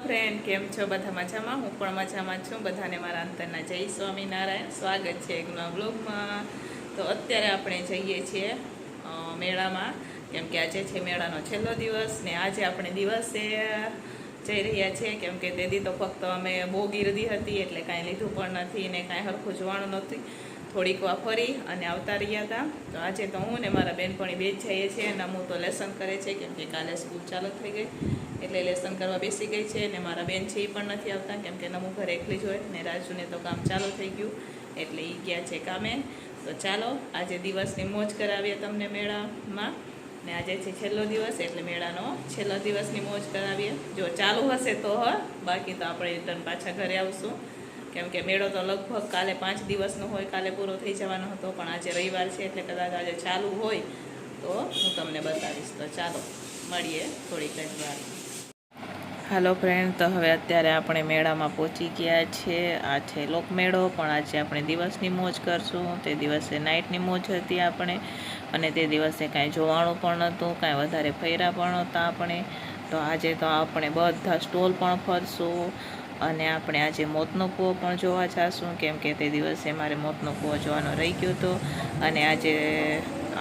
Friend, કેમ છો? બધા મજામાં? હું પણ મજામાં છું. બધાને મારા અંતરના જય સ્વામિનારાયણ. સ્વાગત છે એક નવા બ્લોગમાં. તો અત્યારે આપણે જઈએ છીએ મેળામાં, કેમ કે આજે છે મેળાનો છેલ્લો દિવસ ને આજે આપણે દિવસે જઈ રહ્યા છીએ, કેમ કે તેથી તો ફક્ત અમે બહુ ગીરદી હતી એટલે કાંઈ લીધું પણ નથી ને કાંઈ હરખું જોવાનું નહોતું. થોડીક વાર ફરી અને આવતા રહ્યા હતા. તો આજે તો હું ને મારા બેનપણી બે જ જઈએ છીએ અને હું તો લેસન કરે છે, કેમ કે કાલે સ્કૂલ ચાલુ થઈ ગઈ એટલે લેસન કરવા બેસી ગઈ છે. ને મારા બેન છે એ પણ નથી આવતા, કેમ કે નમું ઘરે એકલી જ હોય ને રાજુને તો કામ ચાલુ થઈ ગયું એટલે એ ગયા છે કામે. તો ચાલો આજે દિવસની મોજ કરાવીએ તમને મેળામાં. ને આજે છે છેલ્લો દિવસ એટલે મેળાનો છેલ્લો દિવસની મોજ કરાવીએ. જો ચાલુ હશે તો બાકી તો આપણે રિટર્ન પાછા ઘરે આવશું, કેમ કે મેળો તો લગભગ કાલે 5 દિવસનો હોય, કાલે પૂરો થઈ જવાનો હતો, પણ આજે રવિવાર છે એટલે કદાચ આજે ચાલુ હોય તો હું તમને બતાવીશ. તો ચાલો મળીએ થોડીક જ વાર. હાલો ફ્રેન્ડ, તો હવે અત્યારે આપણે મેળામાં પહોંચી ગયા છીએ. આ છે લોકમેળો, પણ આજે આપણે દિવસની મોજ કરશું. તે દિવસે નાઇટની મોજ હતી આપણે, અને તે દિવસે કાંઈ જોવાનું પણ નહોતું, કાંઈ વધારે ફર્યા પણ નહોતા આપણે. તો આજે તો આપણે બધા સ્ટોલ પણ ફરશું અને આપણે આજે મોતનો કૂવો પણ જોવા જઈશું, કેમ કે તે દિવસે મારે મોતનો કૂવો જોવાનો રહી ગયો હતો. અને આજે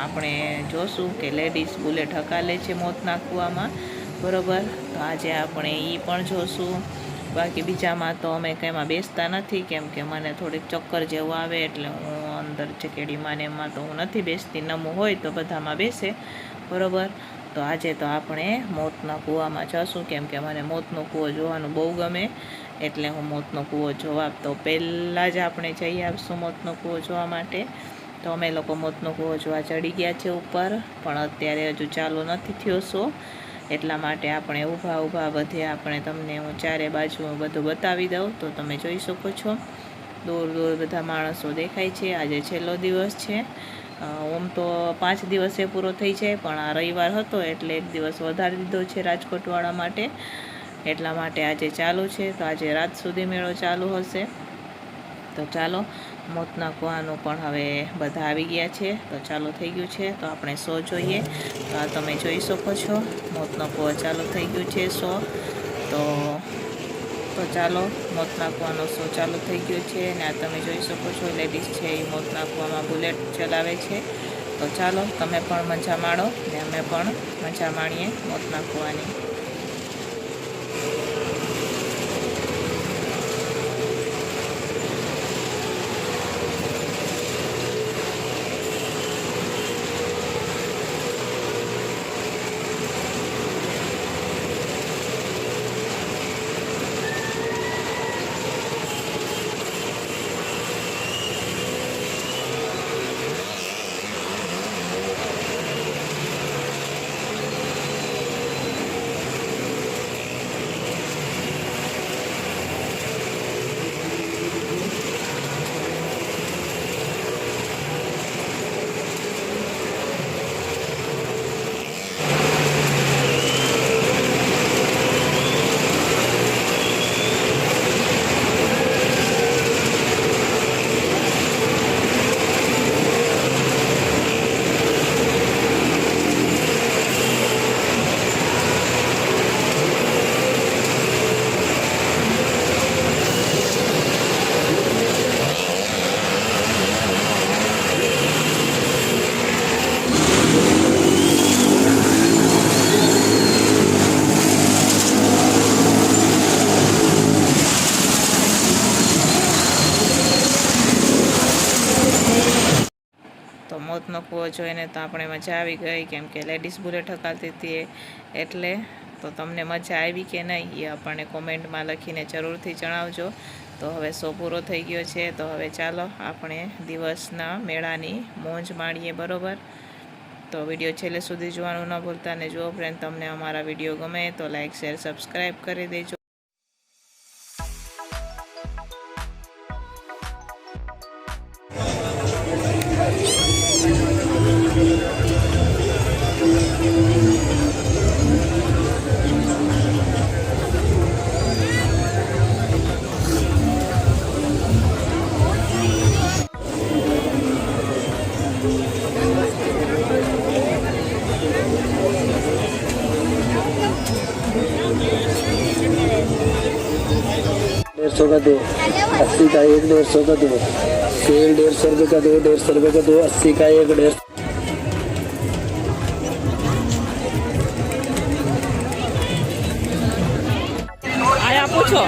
આપણે જોશું કે લેડીઝ બુલેટ હકાલે છે મોતના કૂવામાં, બરાબર. તો આજે આપણે એ પણ જોશું. બાકી બીજામાં તો અમે કંઈમાં બેસતા નથી, કેમ કે મને થોડીક ચક્કર જેવું આવે એટલે હું અંદર ચકેડીમાં ને એમાં તો હું નથી બેસતી. નમું હોય તો બધામાં બેસે, બરાબર. તો આજે તો આપણે મોતના કૂવામાં જશું, કેમ કે મને મોતનો કૂવો જોવાનું બહુ ગમે એટલે હું મોતનો કૂવો જોવા તો પહેલાં જ આપણે જઈ આવીશું મોતનો કૂવો જોવા માટે. તો અમે લોકો મોતનો કૂવો જોવા ચડી ગયા છે ઉપર, પણ અત્યારે હજુ ચાલુ નથી થયો શો, એટલા માટે આપણે ઊભા બધે આપણે તમને હું ચારે બાજુ બધું બતાવી દઉં તો તમે જોઈ શકો છો. દૂર બધા માણસો દેખાય છે. આજે છેલ્લો દિવસ છે. ઓમ તો 5 દિવસે પૂરો થઈ જાય, પણ આ રવિવાર હતો એટલે 1 દિવસ વધારી દીધો છે રાજકોટવાળા માટે, એટલા માટે આજે ચાલુ છે. તો આજે રાત સુધી મેળો ચાલુ હશે. તો ચાલો મોતના કૂવાનું પણ હવે બધા આવી ગયા છે, તો ચાલુ થઈ ગયું છે. તો આપણે શો જોઈએ. તો આ તમે જોઈ શકો છો, મોતનો કૂવો ચાલુ થઈ ગયું છે શો. તો ચાલો મોતના કૂવાનો શો ચાલુ થઈ ગયો છે અને આ તમે જોઈ શકો છો લેડીઝ છે એ મોતના કૂવામાં બુલેટ ચલાવે છે. તો ચાલો તમે પણ મજા માણો ને અમે પણ મજા માણીએ મોતના કૂવાની. તો મોતનો કૂવો જોઈને તો આપણે મજા આવી ગઈ, કેમ કે લેડીઝ બુલેટ હકાલતી હતી એટલે. તો તમને મજા આવી કે નહીં એ આપણને કોમેન્ટમાં લખીને જરૂરથી જણાવજો. તો હવે શો પૂરો થઈ ગયો છે, તો હવે ચાલો આપણે દિવસના મેળાની મોજ માણીએ, બરાબર. તો વિડીયો છેલ્લે સુધી જોવાનું ન ભૂલતા, ને જો ફ્રેન્ડ તમને અમારા વિડીયો ગમે તો લાઇક શેર સબસ્ક્રાઈબ કરી દેજો. 150 का दो, 80 का एक, 150 का दो, सेल 150 रुपये का दो, 150 रुपये का दो, 80 का एक, 150। आया पूछो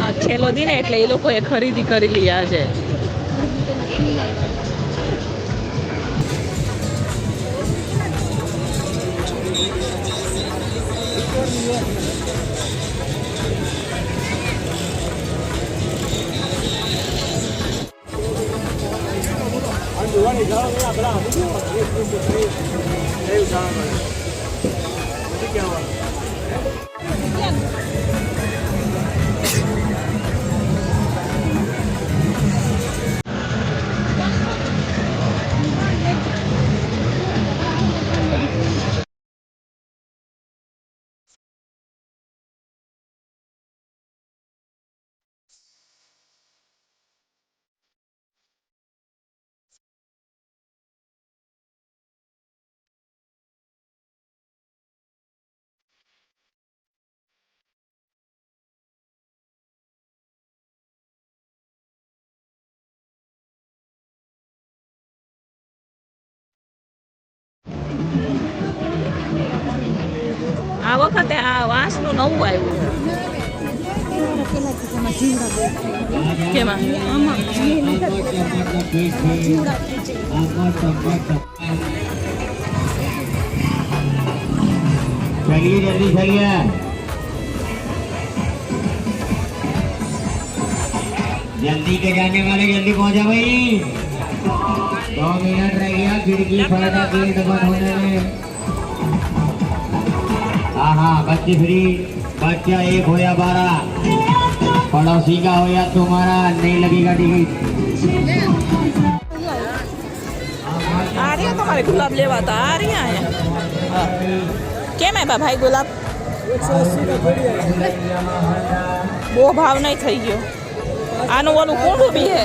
આ છેલ્લો દી ને એટલે એ લોકોએ ખરીદી કરેલી આજે. આ વખતે આ વાંસનું નવું આવ્યું. કેમાં चलिए जल्दी चलिए जल्दी के जाने वाले जल्दी पहुंचा भाई 2 मिनट रह गया खिड़की फाटा गेट बंद होने में हाँ हाँ बच्चे फ्री बच्चा 1 हो या 12 पड़ोसी का हो या तुम्हारा नहीं लगेगा टिकट आ रही है तुम्हारे गुलाब लेवाता आ रही है કેમ આપ્યા ભાઈ ગુલાબ? 180 બહુ ભાવ નહીં થઈ ગયો. આનું ઓલું કુંડું બી હે.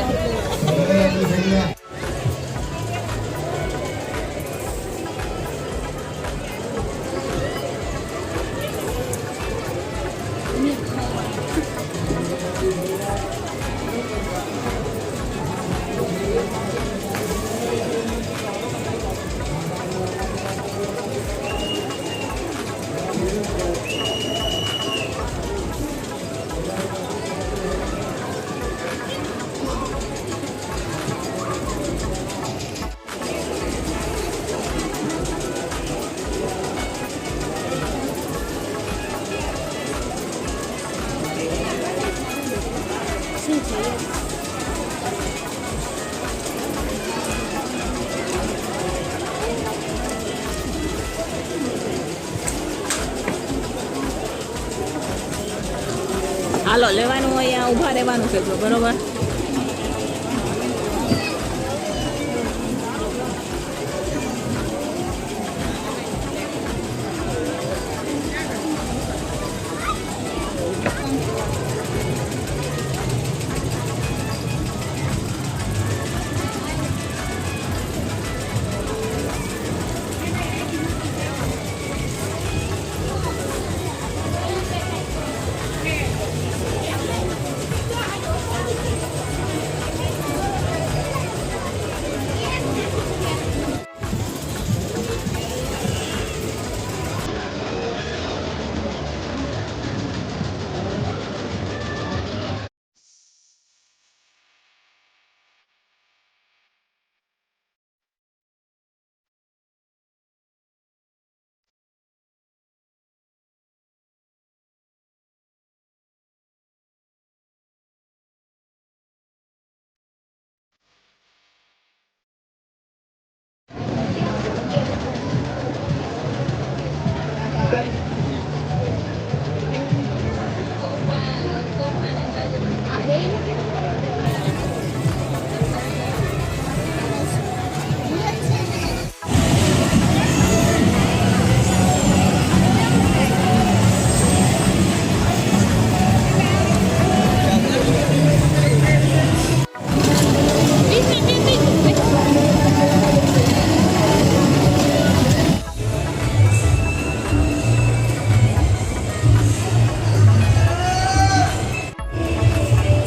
હાલો લેવાનું હોય અહીંયા ઊભા રહેવાનું છે તો બરોબર.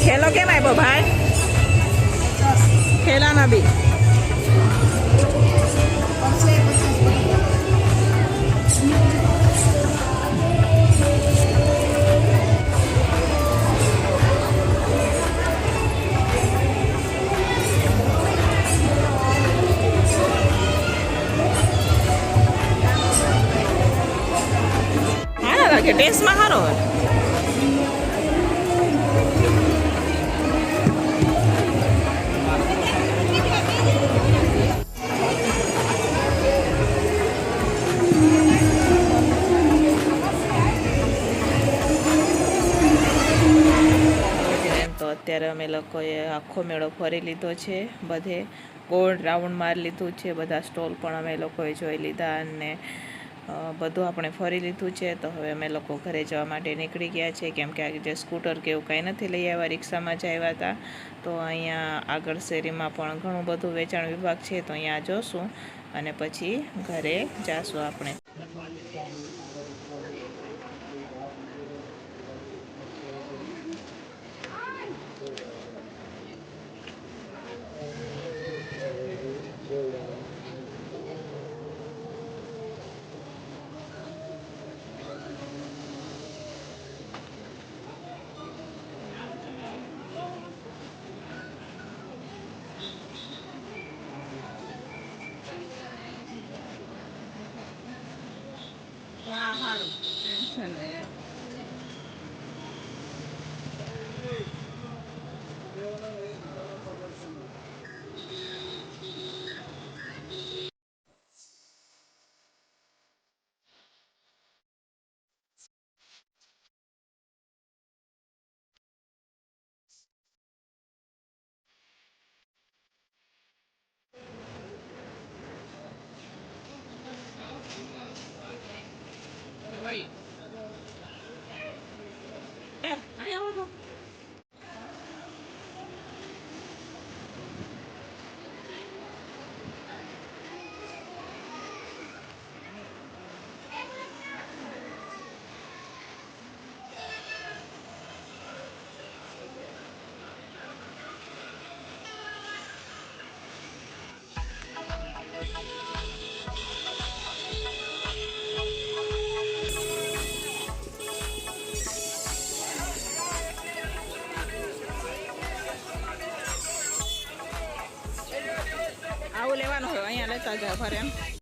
ખેલો કેમ આપ્યો ભાઈ? ખેલાના બી સારા લાગે, ટેસ્ટમાં સારો હોય. અત્યારે અમે લોકોએ આખો મેળો ફરી લીધો છે, બધે ગોળ રાઉન્ડ મારી લીધું છે, બધા સ્ટોલ પણ અમે લોકોએ જોઈ લીધા અને બધું આપણે ફરી લીધું છે. તો હવે અમે લોકો ઘરે જવા માટે નીકળી ગયા છે, કેમ કે આજે સ્કૂટર કે એવું કાંઈ નથી લઈ આવ્યા, રિક્ષામાં જ આવ્યા હતા. તો અહીંયા આગળ શેરીમાં પણ ઘણું બધું વેચાણ વિભાગ છે, તો અહીંયા જોશું અને પછી ઘરે જાશું આપણે. આવું લેવાનું હોય અહીંયા લેતા જાવ ફરે એમ.